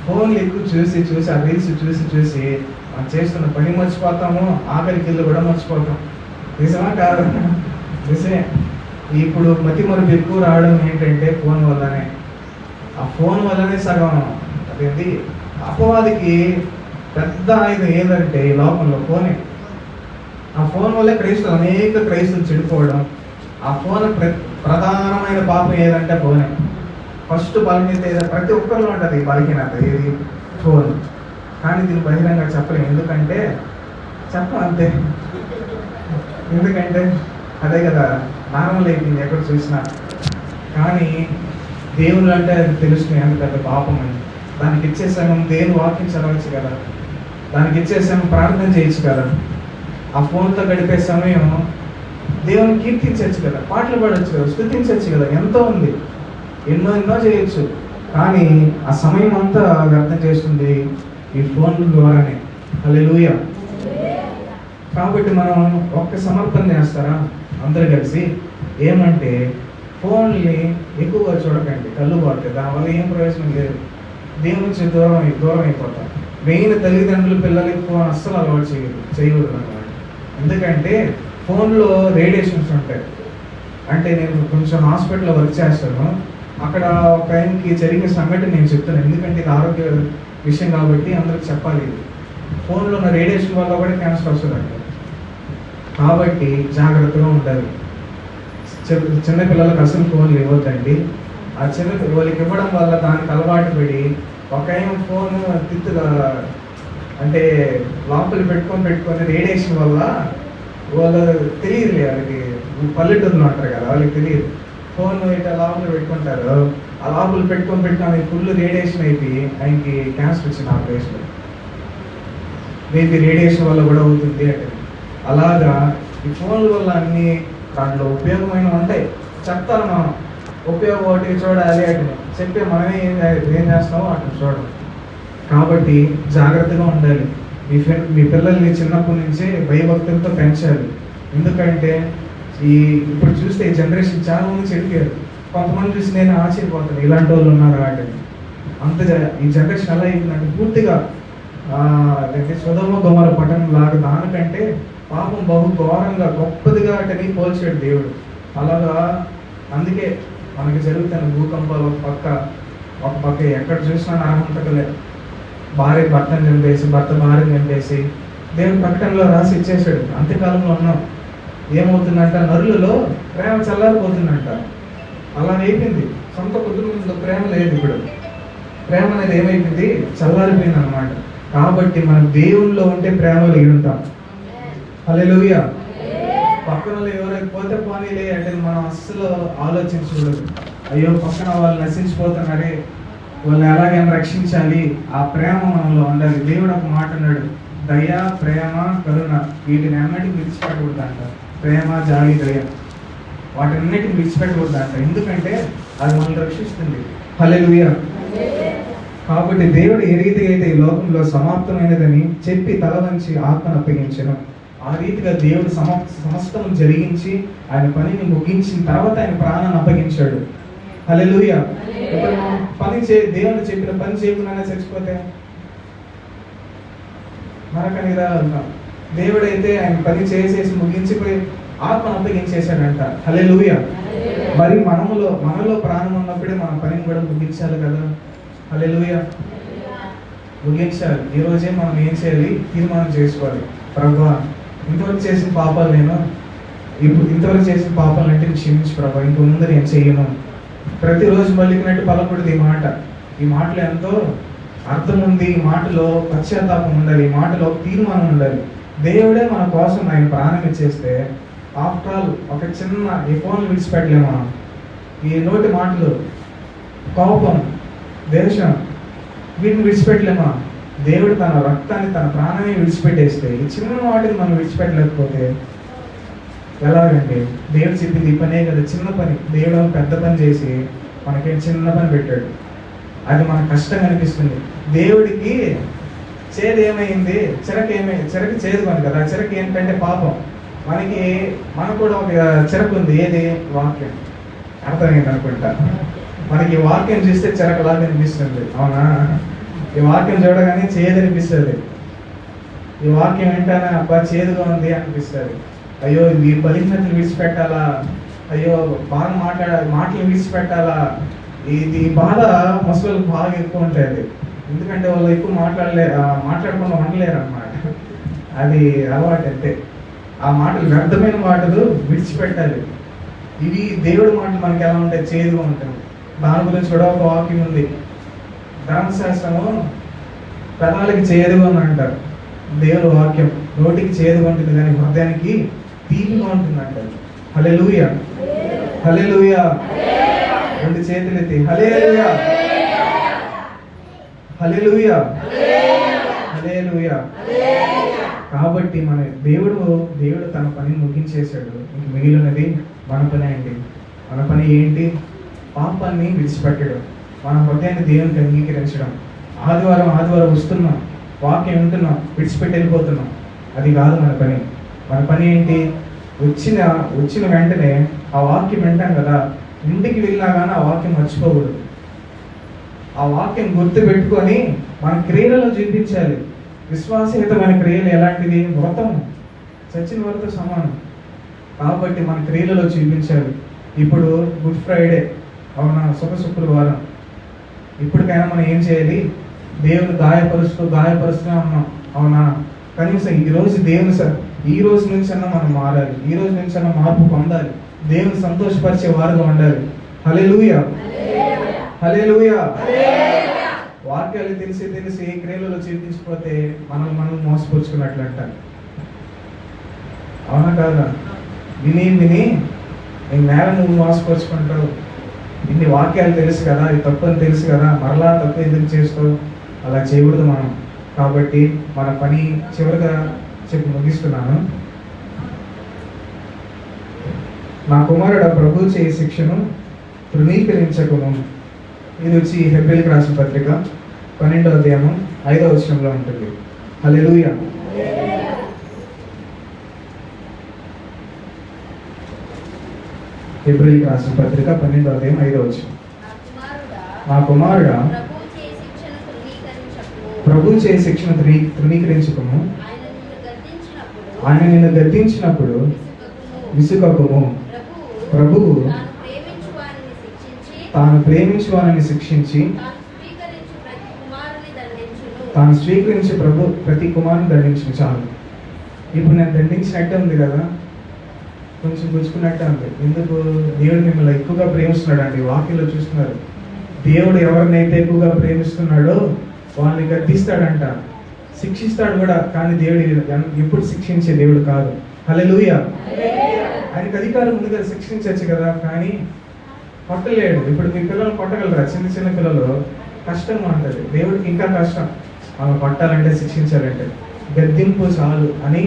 S1: ఫోన్లు ఎక్కువ చూసి ఆ రీల్స్ చూసి మనం చేస్తున్న పని మర్చిపోతాము, ఆఖరికి ఇల్లు కూడా మర్చిపోతాం. నిజమా కాదు? నిజమే. ఇప్పుడు మతి ఎక్కువ రావడం ఏంటంటే ఫోన్ వల్లనే. ఆ ఫోన్ వల్లనే సగం అదేంటి అపవాదికి పెద్ద ఆయుధం ఏంటంటే ఈ లోకంలో ఫోనే. ఆ ఫోన్ వల్లే అనేక క్రైస్తవులు చెడిపోవడం. ఆ ఫోన్ ప్రధానమైన పాపం ఏదంటే ఫోనే. ఫస్ట్ బలహీనత ఏదో ప్రతి ఒక్కరిలో ఉంటుంది. బలహీనత ఏది? ఫోన్. కానీ దీన్ని బహిరంగంగా చెప్పలేము. ఎందుకంటే అంతే. ఎందుకంటే అదే కదా నార్మల్ అయిపోయింది ఎక్కడ చూసినా. కానీ దేవుడు అంటే అది తెలుసుకుని ఎంత పెద్ద పాపం అని. దానికి ఇచ్చే సమయం దేవుని వాక్యం చదవచ్చు కదా, దానికి ఇచ్చే సమయం ప్రార్థన చేయొచ్చు కదా, ఆ ఫోన్తో గడిపే సమయం దేవుని కీర్తించవచ్చు కదా, పాటలు పాడవచ్చు కదా, స్తుతించవచ్చు కదా. ఎంతో ఉంది, ఎన్నో చేయొచ్చు. కానీ ఆ సమయం అంతా వ్యర్థం చేస్తుంది ఈ ఫోన్ ద్వారానే. హల్లెలూయా. కాబట్టి మనం ఒక్క సమర్పణ చేస్తారా అందరూ కలిసి? ఏమంటే ఫోన్ని ఎక్కువగా చూడకండి, కళ్ళు పోతాయి. దానివల్ల ఏం ప్రయోజనం లేదు. దేవుని నుంచి దూరం అయిపోతాం. మెయిన్ తల్లిదండ్రులు పిల్లలకి ఫోన్ అస్సలు అలవాటు చేయకూడదు అన్నమాట. ఎందుకంటే ఫోన్లో రేడియేషన్స్ ఉంటాయి. అంటే నేను కొంచెం హాస్పిటల్లో వర్క్ చేస్తాను. అక్కడ ఒక ఆయనకి జరిగిన సంఘటన నేను చెప్తాను. ఎందుకంటే ఇది ఆరోగ్య విషయం కాబట్టి అందరికి చెప్పాలి. ఫోన్లో ఉన్న రేడియేషన్ వల్ల కూడా క్యాన్సర్ వస్తుందంట. కాబట్టి జాగ్రత్తగా ఉండాలి. చిన్నపిల్లలకు అసలు ఫోన్లు ఇవ్వద్దండి. ఆ వాళ్ళకి ఇవ్వడం వల్ల దానికి అలవాటు పడి ఒక ఫోన్ తిత్తుగా అంటే లోపల పెట్టుకొని రేడియేషన్ వల్ల వాళ్ళు తెలియదు. వాళ్ళకి పల్లెటూరులో ఉంటారు కదా, వాళ్ళకి తెలియదు. ఫోన్ ఇట్లా లోపల పెట్టుకుంటారు. ఆ లోపల పెట్టుకొని ఫుల్ రేడియేషన్ అయిపోయి ఆయనకి క్యాన్సర్ వచ్చింది ఆపరేషన్. మేబీ రేడియేషన్ వల్ల కూడా అవుతుంది అంటే. అలాగా ఈ ఫోన్ల వల్ల అన్ని దాంట్లో ఉపయోగమైన ఉంటాయి. చెప్తారు మనం ఉపయోగం ఒకటి చూడాలి అంటే చెప్పే మనమే ఏం చేస్తామో అటు చూడడం. కాబట్టి జాగ్రత్తగా ఉండాలి. మీ పిల్లల్ని చిన్నప్పటి నుంచే భయభక్తులతో పెంచాలి. ఎందుకంటే ఇప్పుడు చూస్తే ఈ జనరేషన్ చాలా మంది చెడిపోయారు. కొంతమంది చూసి నేను ఆశ్చర్యపోతాను, ఇలాంటి వాళ్ళు ఉన్నారు అంటే. ఈ జనరేషన్ ఎలా అయిపోయిందంటే పూర్తిగా సొదొమ గొమొర్రా పట్టణం లాగా దానికంటే పాపం బహు ఘోరంగా గొప్పదిగా అటని పోల్చాడు దేవుడు. అలాగా అందుకే మనకి జరుగుతున్న భూకంపాలు ఒక పక్క ఎక్కడ చూసినా నరహంతకులే. భార్య భర్తను చంపేసి, భర్త భార్యను చంపేసి దేవుడు ప్రకటనలో రాసి ఇచ్చేసాడు. అంత్యకాలంలో ఉన్నాం. ఏమవుతుందంట, నరులలో ప్రేమ చల్లారిపోతుందంట. అలా అయిపోయింది. సొంత కుటుంబంలో ప్రేమ లేదు. ఇప్పుడు ప్రేమ అనేది ఏమైపోయింది, చల్లారిపోయింది అన్నమాట. కాబట్టి మనం దేవుల్లో ఉంటే ప్రేమ కలిగి ఉంటాం. హల్లెలూయా. పక్కన ఎవరైతే పోతే పోనీలే అంటే మనం అస్సలు ఆలోచించకూడదు. అయ్యో పక్కన వాళ్ళు నశించిపోతున్నారే, వాళ్ళని ఎలాగైనా రక్షించాలి. ఆ ప్రేమ మనలో ఉండాలి. దేవుడు ఒక మాట అన్నాడు, దయ, ప్రేమ, కరుణ వీటిని అన్నిటిని విడిచిపెట్టకూడదు అంట. ప్రేమ, జాలి, దయ వాటిన్నిటిని విడిచిపెట్టకూడదు అంట. ఎందుకంటే అది మనల్ని రక్షిస్తుంది. హల్లెలూయా. కాబట్టి దేవుడు ఏ రీతిగా అయితే ఈ లోకంలో సమాప్తమైనదని చెప్పి తల వంచి ఆత్మను అప్పగించను, ఆ రీతిగా దేవుడు సమస్తం జరిగించి ఆయన పనిని ముగించిన తర్వాత ఆయన ప్రాణాన్ని అప్పగించాడు. హల్లెలూయా. దేవుడు చెప్పిన పని చేయకుండానే చచ్చిపోతే నరకానికి వెళ్తాం. దేవుడైతే ఆయన పని చేసేసి ముగించిపోయి ఆత్మను అప్పగించేశాడంట. హల్లెలూయా. మరి మనలో ప్రాణం ఉన్నప్పుడే మన పనిని కూడా ముగించాలి కదా. హల్లెలూయా. ముగించాలి. ఈ రోజే మనం ఏం చేయాలి? తీర్మానం చేసుకోవాలి. ప్రభువా, ఇంతవరకు చేసిన పాపాలు ఇంతవరకు చేసిన పాపాలు అంటే క్షమించు ప్రభా, ఇంక ముందు నేను చెయ్యను. ప్రతిరోజు పలికినట్టు పలకూడదు ఈ మాట. ఈ మాటలో ఎంతో అర్థం ఉంది. ఈ మాటలో పశ్చాత్తాపం ఉండాలి. ఈ మాటలో తీర్మానం ఉండాలి. దేవుడే మన కోసం ఆయన ప్రాణం ఇచ్చేస్తే ఆఫ్టర్ ఆల్ ఒక చిన్న ఈ ఫోన్లు విడిచిపెట్టలేము మనం. ఈ నోటి మాటలు, కోపం, దేశం, వీటిని విడిచిపెట్టలేమా? దేవుడు తన రక్తాన్ని, తన ప్రాణాన్ని విడిచిపెట్టేస్తే ఈ చిన్న వాటిని మనం విడిచిపెట్టలేకపోతే ఎలాగండి? దేవుడు చెప్పింది ఈ పనే కదా, చిన్న పని. దేవుడు పెద్ద పని చేసి మనకేం చిన్న పని పెట్టాడు. అది మనకు కష్టంగా అనిపిస్తుంది. దేవుడికి చేదు ఏమైంది? చెరకు చేదు పని కదా. చెరకు ఏంటంటే పాపం. మనకు కూడా ఒక చెరకు ఉంది. ఏది? వాక్యం. అర్థమైంది అనుకుంటా. మనకి వాక్యం చూస్తే చెరకలాగా అనిపిస్తుంది, అవునా? ఈ వాక్యం చూడగానే చేదు అనిపిస్తుంది. ఈ వాక్యం ఏంటనే అబ్బా చేదుగా ఉంది అనిపిస్తుంది. అయ్యో ఈ బలిహీనతలు విడిచిపెట్టాలా, అయ్యో బాగా మాటలు విడిచిపెట్టాలా. ఇది బాధ ముసలికి బాగా ఎక్కువ ఉంటుంది. ఎందుకంటే వాళ్ళు ఎక్కువ మాట్లాడకుండా ఉండలేరు అన్నమాట. అది అలవాటు. అంతే. ఆ మాటలు వ్యర్థమైన మాటలు విడిచిపెట్టాలి. ఇవి దేవుడి మాటలు మనకి ఎలా ఉంటాయి? చేదుగా ఉంటుంది. దాని గురించి కూడా ఒక వాక్యం ఉంది. ధర్మశాస్త్రము పెదాలకి చేదుగా ఉంది అంటారు. దేవుడి వాక్యం నోటికి చేదుగా ఉంటుంది కానీ హృదయానికి తీపిగా ఉంటుంది అంటారు. హల్లెలూయా. హల్లెలూయా. రెండు చేతులు ఎత్తి హల్లెలూయా. హల్లెలూయా. హల్లెలూయా. కాబట్టి మన దేవుడు తన పనిని ముగించేశాడు. ఇంక మిగిలినది మన పని అండి. మన పని ఏంటి? పాపాన్ని విడిచిపెట్టడం, మన హృదయాన్ని దేవునికి అంగీకరించడం. ఆదివారం వస్తున్నాం, వాక్యం వింటున్నాం, విడిచిపెట్టి వెళ్ళిపోతున్నాం. అది కాదు మన పని. మన పని ఏంటి? వచ్చిన వెంటనే ఆ వాక్యం వింటాం కదా, ఇంటికి వెళ్ళినా కానీ ఆ వాక్యం మర్చిపోకూడదు. ఆ వాక్యం గుర్తు పెట్టుకొని మన క్రియలలో చూపించాలి. విశ్వాసయుతమైన క్రియలు ఎలాంటిది? వ్రతం, చచ్చిన వరతో సమానం. కాబట్టి మన క్రియలలో చూపించాలి. ఇప్పుడు గుడ్ ఫ్రైడే, అవునా? శుక్రవారం. ఇప్పటికైనా మనం ఏం చేయాలి? దేవుని గాయపరుస్తూనే ఉన్నాం, అవునా? కనీసం ఈ రోజు నుంచి అన్నా మనం మారాలి. ఈ రోజు నుంచి అన్నా మార్పు పొందాలి. దేవుని సంతోషపరిచే వారుగా ఉండాలి. హల్లెలూయా. హల్లెలూయా. వాక్యాలు తెలిసి క్రియలలో చూపించకపోతే మనం మోసపరుచుకున్నట్లు అంటారు, అవునా కాదా? విని నేల నువ్వు మోసపరుచుకుంటావు. ఇన్ని వాక్యాలు తెలుసు కదా, ఇది తప్పు అని తెలుసు కదా, మరలా తప్పు ఎందుకు చేస్తావు? అలా చేయకూడదు మనం. కాబట్టి మన పని చివరిగా చెప్పి ముగిస్తున్నాను. నా కుమారుడు ప్రభు చేయి శిక్షను తృణీకరించకును. ఇది వచ్చి హెబ్రీయులకు రాసిన పత్రిక 12వ అధ్యాయం 5వ వచనంలో ఉంటుంది. హల్లెలూయా. హెబ్రీయులకు రాసిన పత్రిక 12వ అధ్యాయం 5వ వచనం. నా కుమారుడా, ప్రభు చేయి శిక్షణ తృణీకరించకుము. ఆయన నిన్ను గద్దించినప్పుడు విసుగకుము. ప్రభువు తాను ప్రేమించు వారిని శిక్షించి తాను స్వీకరించి ప్రతి కుమారుని దండించిన. చాలు. ఇప్పుడు నేను దండించినట్టే ఉంది కదా, కొంచెం గుచ్చుకున్నట్టే ఉంది. ఎందుకు? దేవుడు మిమ్మల్ని ఎక్కువగా ప్రేమిస్తున్నాడు అండి. వాక్యంలో చూస్తున్నారు. దేవుడు ఎవరినైతే ఎక్కువగా ప్రేమిస్తున్నాడో వాళ్ళని గద్దిస్తాడంట, శిక్షిస్తాడు కూడా. కానీ దేవుడు ఎప్పుడు శిక్షించే దేవుడు కాదు. హల్లెలూయా. ఆయనకు అధికారం ఉంది కదా, శిక్షించవచ్చు కదా, కానీ కొట్టలేడు. ఇప్పుడు మీ పిల్లలు కొట్టగలరా? చిన్న పిల్లలు కష్టంగా ఉంటుంది. దేవుడికి ఇంకా కష్టం. వాళ్ళు కొట్టాలంటే, శిక్షించాలంటే. గద్దింపు చాలు అని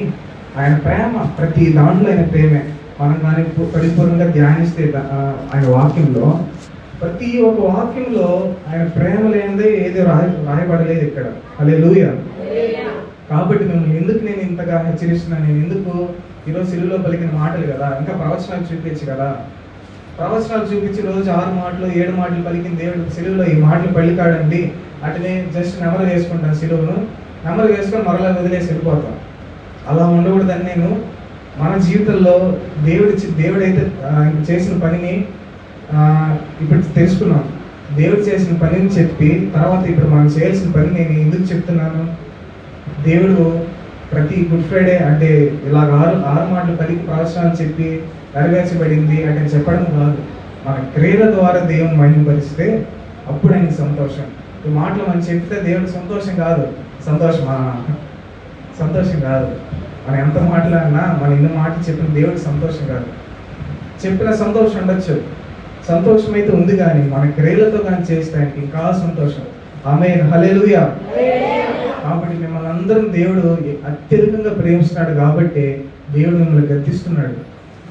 S1: ఆయన ప్రేమ. ప్రతి దాంట్లో ఆయన ప్రేమే. మనం దాన్ని పరిపూర్ణంగా ధ్యానిస్తే ఆయన వాక్యంలో, ప్రతి ఒక్క వాక్యంలో ఆయన ప్రేమ లేనిదే ఏదో రాయబడలేదు ఇక్కడ. హల్లెలూయా. కాబట్టి నేను ఇంతగా హెచ్చరిస్తున్నాను. నేను ఎందుకు ఈరోజు సిలువలో పలికిన మాటలు కదా, ఇంకా ప్రవచనాలు చూపించు కదా. ప్రవచనాలు చూపించి రోజు 6 మాటలు 7 మాటలు పలికిన దేవుడు సిలువలో ఈ మాటలు పలికాడండి. అటునే జస్ట్ నెమరు వేసుకుంటాను. సిలువను నెమరు వేసుకొని మరలా వదిలేసి వెళ్ళిపోతాం. అలా ఉండకూడదని నేను మన జీవితంలో దేవుడైతే చేసిన పనిని ఇప్పుడు తెలుసుకున్నాం. దేవుడు చేసిన పనిని చెప్పి తర్వాత ఇప్పుడు మనం చేయాల్సిన పని నేను ఎందుకు చెప్తున్నాను? దేవుడు ప్రతి గుడ్ ఫ్రైడే అంటే ఇలాగ ఆరు మాటలు పలికి ప్రవచనాలు చెప్పి నెరవేర్చబడింది అంటే చెప్పడం కాదు. మన క్రియల ద్వారా దేవుని మహిమపరిస్తే అప్పుడు ఆయనకి సంతోషం. ఈ మాటలు మనం చెప్తే దేవుడికి సంతోషం కాదు. సంతోషం కాదు. మనం ఎంత మాట్లాడినా మన ఇన్ని మాటలు చెప్పిన దేవుడికి సంతోషం కాదు. చెప్పిన సంతోషం ఉండొచ్చు, సంతోషం అయితే ఉంది, కానీ మన క్రియలతో కానీ చేస్తే ఆయనకి ఇంకా సంతోషం. ఆమేన్, హల్లెలూయా. కాబట్టి మిమ్మల్ని అందరం దేవుడు అత్యధికంగా ప్రేమిస్తున్నాడు కాబట్టి దేవుడు మిమ్మల్ని గద్దిస్తున్నాడు.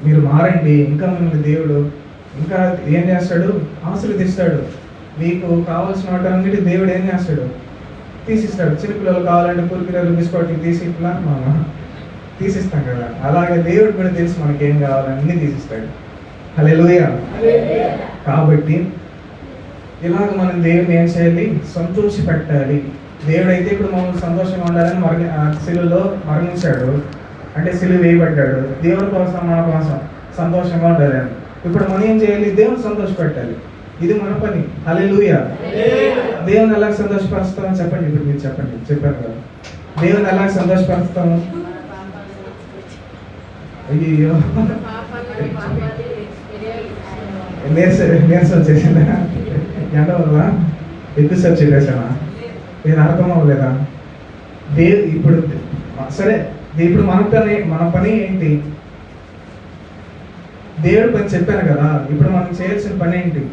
S1: మీరు మారండి, ఇంకా మిమ్మల్ని దేవుడు ఇంకా ఏం చేస్తాడు? ఆశీర్వదిస్తాడు. మీకు కావాల్సిన వాటన్నిటి దేవుడు ఏం చేస్తాడు? తీసిస్తాడు. చిన్నపిల్లలు కావాలంటే కురిపిల్లలు బిస్కెట్ తీసిస్తాం కదా, అలాగే దేవుడు కూడా తెలిసి మనకి ఏం కావాలన్నీ తీసిస్తాడు. హల్లెలూయా. కాబట్టి ఇలాగ మనం దేవుని ఏం చేయాలి? సంతోష పెట్టాలి. దేవుడు అయితే ఇప్పుడు మమ్మల్ని సంతోషంగా ఉండాలని శిలువలో మరణించాడు, అంటే సిలువ వేయబడ్డాడు దేవుడి కోసం, మన కోసం సంతోషంగా ఉండాలని. ఇప్పుడు మనం ఏం చేయాలి? దేవుని సంతోషపెట్టాలి. ఇది మన పని. హల్లెలూయా. దేవుని ఎలా సంతోషపరుస్తామని చెప్పండి. ఇప్పుడు మీరు చెప్పారు కదా, దేవుని ఎలా సంతోషపరుస్తాము? అయ్యో, నీరసం వచ్చేసిందా? ఎండ వల్ల ఎక్కువసేపు చెప్పేసానా? నేను అర్థం అవ్వలేదా? ఇప్పుడు సరే, ఇప్పుడు మన పని ఏంటి? దేవుడి పని చెప్పాను కదా. ఇప్పుడు మనం చేయాల్సిన పని ఏంటి?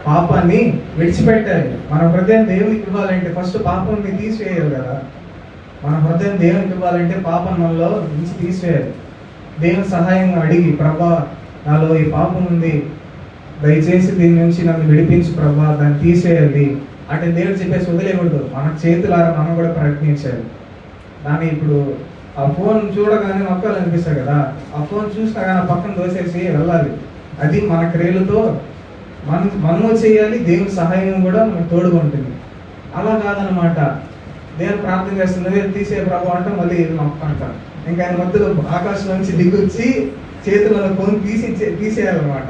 S1: పాపాన్ని విడిచిపెట్టాలి. మన హృదయం దేవునికి ఇవ్వాలంటే ఫస్ట్ పాపాన్ని తీసివేయాలి కదా. మన హృదయం దేవునికి ఇవ్వాలంటే పాపం మనలో నుంచి తీసివేయాలి. దేవుని సహాయం అడిగి, ప్రభా నాలో ఈ పాపం ఉంది, దయచేసి దీని నుంచి నన్ను విడిపించి ప్రభా, దాన్ని తీసేయాలి అంటే దేవుడు చెప్పేసి వదిలేయకూడదు. మన చేతులారా మనం కూడా ప్రయత్నించాలి. దాన్ని ఇప్పుడు ఆ ఫోన్ చూడగానే నొక్కాలనిపిస్తాయి కదా, ఆ ఫోన్ చూసినా కానీ పక్కన దోసేసి వెళ్ళాలి. అది మన క్రియలతో మనము చేయాలి. దేవుని సహాయం కూడా మనకు తోడుగా ఉంటుంది. అలా కాదనమాట, దేవుని ప్రార్థన చేస్తున్నది తీసే ప్రభావం అంటే మళ్ళీ నొక్కంట. ఇంకా ఆయన మధ్యలో ఆకాశం నుంచి దిగొచ్చి చేతులలో ఫోన్ తీసేయాలన్నమాట.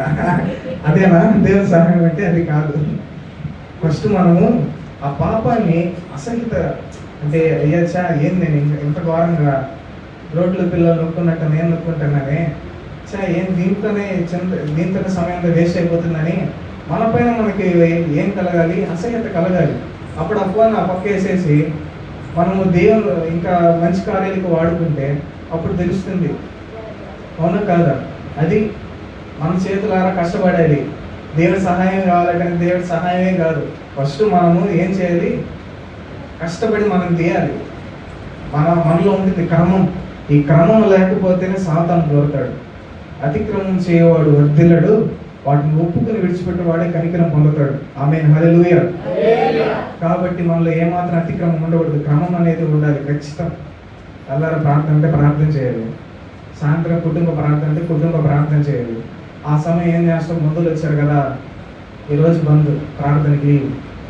S1: అదేనా దేవుని సహాయం అంటే? అది కాదు. ఫస్ట్ మనము ఆ పాపాన్ని అసహిత అంటే అయ్యచ్చా ఏం నేను ఇంత ఘోరంగా రోడ్ల పిల్లలు నొక్కున్నట్టు నేను నొక్కుంటున్నానే, ఏం దీంతోనే సమయం వేస్ట్ అయిపోతుందని మన పైన మనకి ఏం కలగాలి? అసహ్యత కలగాలి. అప్పుడు ఆ ఫోన్ ఆ పక్క వేసేసి మనము దేవుడు ఇంకా మంచి కార్యాలకు వాడుకుంటే అప్పుడు తెలుస్తుంది. అవునా కాదా? అది మన చేతులారా కష్టపడాలి. దేవుడి సహాయం కావాలంటే దేవుడి సహాయమే కాదు, ఫస్ట్ మనము ఏం చేయాలి? కష్టపడి మనం తీయాలి. మనలో ఉంటుంది క్రమం. ఈ క్రమం లేకపోతేనే సాతాను దొరుకుతాడు. అతిక్రమం చేయవాడు వర్ధిల్లడు, వాటిని ఒప్పుకుని విడిచిపెట్టేవాడే కనికరం పొందుతాడు. ఆమేన్, హల్లెలూయా. కాబట్టి మనలో ఏమాత్రం అతిక్రమం ఉండకూడదు. క్రమం అనేది ఉండాలి ఖచ్చితం. అల్లారా ప్రార్థన అంటే ప్రార్థన చేయాలి. సాయంత్రం కుటుంబ ప్రార్థన అంటే కుటుంబ ప్రార్థన చేయాలి. ఆ సమయం ఏం చేస్తాం? బంధువులు వచ్చారు కదా, ఈరోజు బంధు ప్రార్థనకి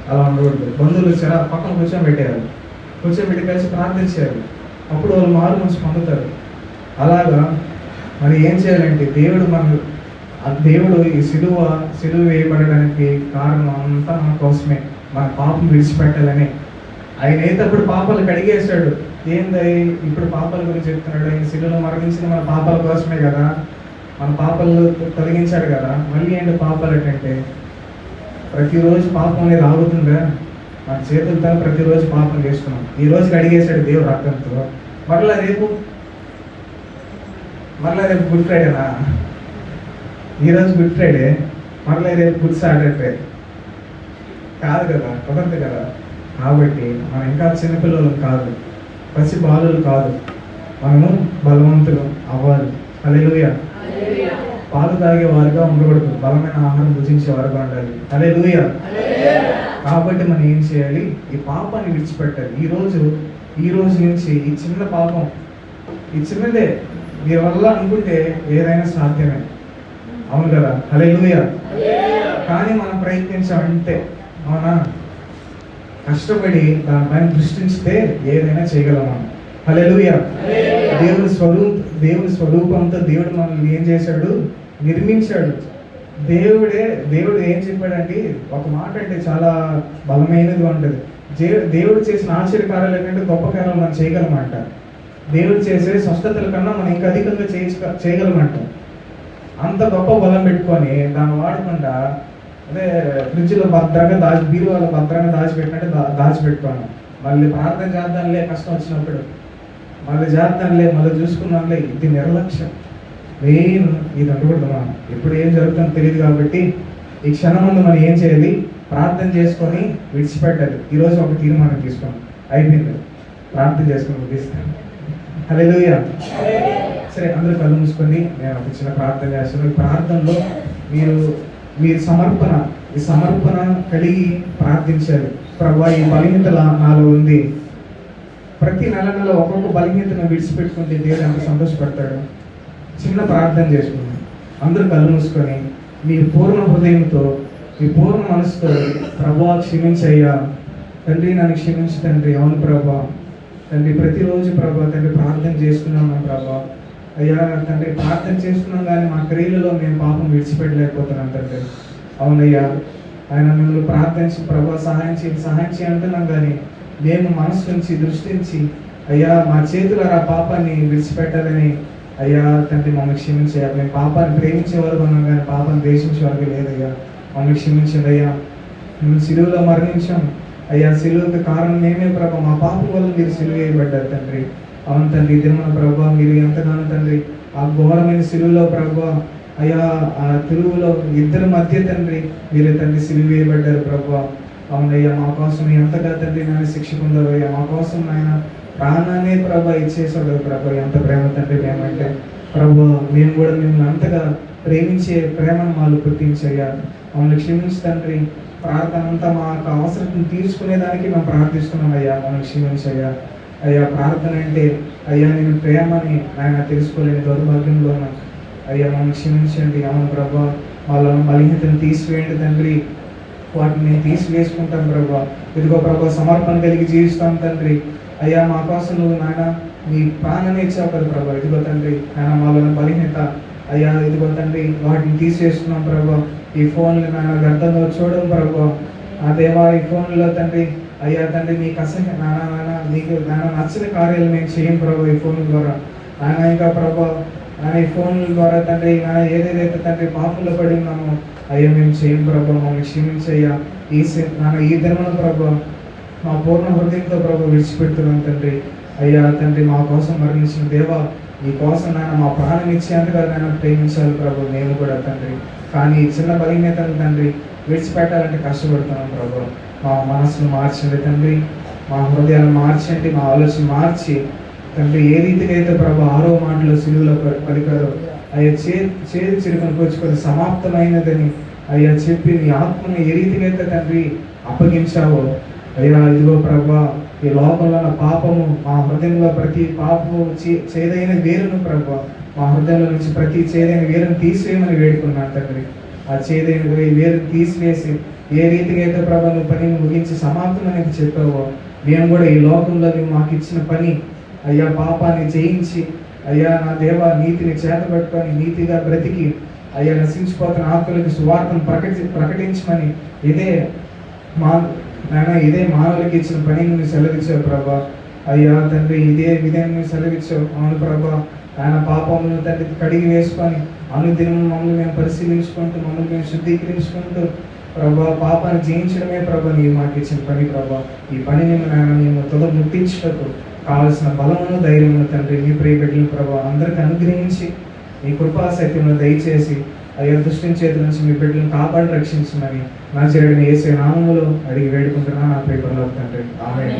S1: అలా ఉండకూడదు. బంధువులు వచ్చారా, పక్కన కూర్చోబెట్టి కలిసి ప్రార్థన చేయాలి. అప్పుడు వాళ్ళు మారు మనసు పొందుతారు. అలాగా మరి ఏం చేయాలంటే దేవుడు ఈ సిలువ వేయబడడానికి కారణం అంతా మన కోసమే, మన పాపం విడిచిపెట్టాలని. ఆయన అయితే అప్పుడు పాపాలు కడిగేశాడు. ఏంది ఇప్పుడు పాపాల గురించి చెప్తున్నాడు? ఆయన సిలువలో మరణించిన మన పాపాల కోసమే కదా, మన పాపాలు తొలగించాడు కదా. మళ్ళీ ఏంటి పాపాలు అంటే? ప్రతిరోజు పాపం అనేది ఆగుతుందా? మన చేతులతో ప్రతిరోజు పాపం చేస్తున్నాం. ఈ రోజుకి అడిగేశాడు దేవుడు రక్తంతో. మరలా రేపు గుడ్ ఫ్రైడేనా? ఈరోజు గుడ్ ఫ్రైడే, మరలా రేపు గుడ్ సాటర్డే కాదు కదా, కుదరదు కదా. కాబట్టి మనం ఇంకా చిన్నపిల్లలు కాదు, పసి బాలులు కాదు, మనము బలవంతులు అవ్వాలి. హల్లెలూయా. పాలు తాగేవారుగా ఉండకూడదు, బలమైన ఆహారం భుజించేవారుగా ఉండాలి. హల్లెలూయా. కాబట్టి మనం ఏం చేయాలి? ఈ పాపాన్ని విడిచిపెట్టాలి. ఈ రోజు నుంచి ఈ చిన్న పాపం, ఈ చిన్నదే మీ వల్ల అనుకుంటే ఏదైనా సాధ్యమే. అవును కదా? హల్లెలూయా. కానీ మనం ప్రయత్నించామంటే, అవునా, కష్టపడి దానిపైన దృష్టించితే ఏదైనా చేయగలం మనం. హల్లెలూయా. దేవుని స్వరూపంతో దేవుడు మనల్ని ఏం చేశాడు? నిర్మించాడు. దేవుడు ఏం చెప్పాడండి? ఒక మాట అంటే చాలా బలమైనది ఉంటుంది. దేవుడు చేసిన ఆశ్చర్యకార్యాలు ఏంటంటే గొప్ప కార్యాలు మనం చేయగలమంట. దేవుడు చేసే స్వస్థతల కన్నా మనం ఇంకా అధికంగా చేయగలమంట. అంత గొప్ప బలం పెట్టుకొని దాన్ని వాడకుండా అదే ఫ్రిడ్జ్లో భద్రంగా బీరువాలో భద్రంగా దాచిపెట్టినట్టు దాచిపెట్టుకోను. మళ్ళీ ప్రార్థన చేద్దాంలే కష్టం వచ్చినప్పుడు, మళ్ళీ చేద్దాంలే, మళ్ళీ చూసుకున్నాంలే, ఇది నిర్లక్ష్యం. మెయిన్ ఇది అనకూడదు. మనం ఎప్పుడు ఏం జరుగుతుందో తెలియదు కాబట్టి ఈ క్షణం ముందు మనం ఏం చేయాలి? ప్రార్థన చేసుకొని విడిచిపెట్టాలి. ఈరోజు ఒక తీర్మానం తీసుకోండి, అయిపోయింది, ప్రార్థన చేసుకొని ముగిస్తాను. హల్లెలూయా. సరే, అందరూ కళ్ళు మూసుకొని నేను ఒక చిన్న ప్రార్థన చేస్తాను. ఈ ప్రార్థనలో మీరు సమర్పణ కలిగి ప్రార్థించాలి. ప్రభువా, ఈ బలహీనత నాలో ఉంది. ప్రతి నెల ఒక్కొక్క బలహీనతను విడిచిపెట్టుకుంటే దేవుడు ఎంత సంతోషపడతాడు. చిన్న ప్రార్థన చేసుకున్నాం. అందరూ కళ్ళు మూసుకొని మీ పూర్ణ హృదయంతో, మీ పూర్ణ మనసుతో, ప్రభువా క్షమించయ్యా తండ్రి, నన్ను క్షమించు తండ్రి. అవును ప్రభా తండ్రి, ప్రతిరోజు ప్రభా తండ్రి ప్రార్థన చేస్తున్నాను ప్రభా. అయ్యా తండ్రి, ప్రార్థన చేస్తున్నాం కానీ మా క్రియలలో మేము పాపం విడిచిపెట్టలేకపోతున్నాం తండ్రి. అవునయ్యా, ఆయన మిమ్మల్ని ప్రార్థించి ప్రభా సహాయం చేయి అంటున్నాం కానీ మేము మనసు నుంచి దృష్టించి అయ్యా మా చేతులారా పాపాన్ని విడిచిపెట్టాలని అయ్యా తండ్రి మమ్మల్ని క్షమించయ్యా. మేము పాపాన్ని ప్రేమించే వరకు ఉన్నాం కానీ పాపాన్ని ద్వేషించే వరకు లేదయ్యా. మమ్మల్ని క్షమించండి అయ్యా. మేము సిలువలో మరణించాం అయ్యా. సిలువకి కారణం మేమే ప్రభా, మా పాపం వల్ల మీరు సిలువ వేయబడ్డారు తండ్రి. అవును తండ్రి, దినమున ప్రభా మీరు ఎంతగానో తండ్రి ఆ ఘోరమైన సిలువలో ప్రభా అయ్యా, ఆ తిరువులో ఇద్దరి మధ్య తండ్రి మీరు తండ్రి సిలువ వేయబడ్డారు ప్రభా. అవునయ్యా, మా కోసం ఎంతగా తండ్రి నాయన శిక్ష పొందారయ్యా. మా కోసం నాయన ప్రాణాన్ని ప్రభా ఇచ్చేసాడు ప్రభా. ఎంత ప్రేమ తండ్రి మేమంటే ప్రభా. మేము కూడా మిమ్మల్ని అంతగా ప్రేమించే ప్రేమను మాకు పుట్టించయ్యా. మమ్మల్ని క్షమించి తండ్రి. ప్రార్థన అంతా మా యొక్క అవసరం తీర్చుకునేదానికి మేము ప్రార్థిస్తున్నాం అయ్యా. మమ్మల్ని క్షమించయ్యా. అయ్యా, ప్రార్థన అంటే అయ్యా నేను ప్రేమని ఆయన తెలుసుకోలేని దౌర్భాగ్యంలో ఉన్నాను అయ్యా. మమ్మల్ని క్షమించండి. అవును ప్రభా, వాళ్ళ బలహీనతను తీసివేయండి తండ్రి. వాటిని నేను తీసివేసుకుంటాం ప్రభా. ఇదిగో ప్రభా, సమర్పణ కలిగి జీవిస్తాం తండ్రి. అయ్యా, మా కోసం నువ్వు నాయన నీ ప్రాణాన్ని ఇచ్చావు కదా ప్రభా. ఇదిగో తండ్రి నాయన మాలోని బలహీనత అయ్యా, ఇదిగో తండ్రి వాటిని తీసివేస్తున్నాం ప్రభా. ఈ ఫోన్లు నాయన గర్తంలో చూడడం ప్రభా. ఆ దేవా, ఈ ఫోన్లో తండ్రి అయ్యా తండ్రి నీకు అసహ్య నాన్న నీకు నాన్న నచ్చని కార్యాలు మేము చేయం ప్రభా ఈ ఫోన్ ద్వారా. ఆయన ఇంకా ప్రభా ఈ ఫోన్ల ద్వారా తండ్రి నాన్న ఏదేదైతే తండ్రి పాపంలో పడి ఉన్నామో అయ్యా మేము చేయం ప్రభా. మమ్మల్ని క్షమించయ్యా. ఈ దినమున ప్రభా మా పూర్ణ హృదయంతో ప్రభా విడిచిపెడుతున్నాం తండ్రి. అయ్యా తండ్రి, మా కోసం మరణించిన దేవా, ఈ కోసం నాయన మా ప్రాణం ఇచ్చేంతగా నాయన ప్రేమించాలి ప్రభు మేము కూడా తండ్రి. కానీ ఈ చిన్న బలహీనతను తండ్రి విడిచిపెట్టాలంటే కష్టపడుతున్నాం ప్రభు. మా మనసును మార్చండి తండ్రి, మా హృదయాలను మార్చండి, మా ఆలోచన మార్చి తండ్రి ఏ రీతిగా అయితే ప్రభు 6వ మాటలో సిలువలో పలికారో అయ్యా చేదు చిరుకను కూర్చుకొని సమాప్తమైనదని అయ్యా చెప్పి నీ ఆత్మను ఏ రీతిగా అయితే తండ్రి అప్పగించావో అయ్యా, ఇదిగో ప్రభా ఈ లోకంలో ఉన్న పాపము మా హృదయంలో ప్రతి పాపము చేదైన వేరును ప్రభా మా హృదయంలో నుంచి ప్రతి చేదైన వేరును తీసివేయమని వేడుకున్నాను తండ్రి. ఆ చేదైన వేరు తీసివేసి ఏ రీతిగా అయితే ప్రభా నువ్వు పనిని ముగించి సమాప్తమని చెప్పావో మేము కూడా ఈ లోకంలో నువ్వు మాకు ఇచ్చిన పని అయ్యా పాపాన్ని జయించి అయ్యా నా దేవ నీతిని చేతబట్టుకొని నీతిగా బ్రతికి అయ్యా నశించిపోతున్న ఆత్మలకు సువార్తను ప్రకటించమని ఇదే మానవులకి ఇచ్చిన పని నువ్వు సెలవిచ్చావు ప్రభా. అయ్యా తండ్రి ఇదే విధంగా నువ్వు సెలవిచ్చావు. అవును ప్రభా, ఆయన పాపములను తండ్రి కడిగి వేసుకొని అనుదినం మమ్మల్ని మేము పరిశీలించుకుంటూ మమ్మల్ని మేము శుద్ధీకరించుకుంటూ ప్రభా పాపాన్ని జయించడమే ప్రభా నీవు మాకు ఇచ్చిన పని ప్రభా. ఈ పనిని మేము తుద ముట్టించుటకు కావలసిన బలమును ధైర్యమును తండ్రి మీ ప్రియ బిడ్డలు ప్రభా అందరికి అనుగ్రహించి మీ కృపాశక్తిని దయచేసి అయ్యా దుష్టుని చేతుల నుంచి మీ బిడ్డలను కాపాడి రక్షించమని నా చెరడిని యేసు నామములో అడిగి వేడుకుంటున్నా నా ప్రియ పరలోక తండ్రి. ఆమేన్.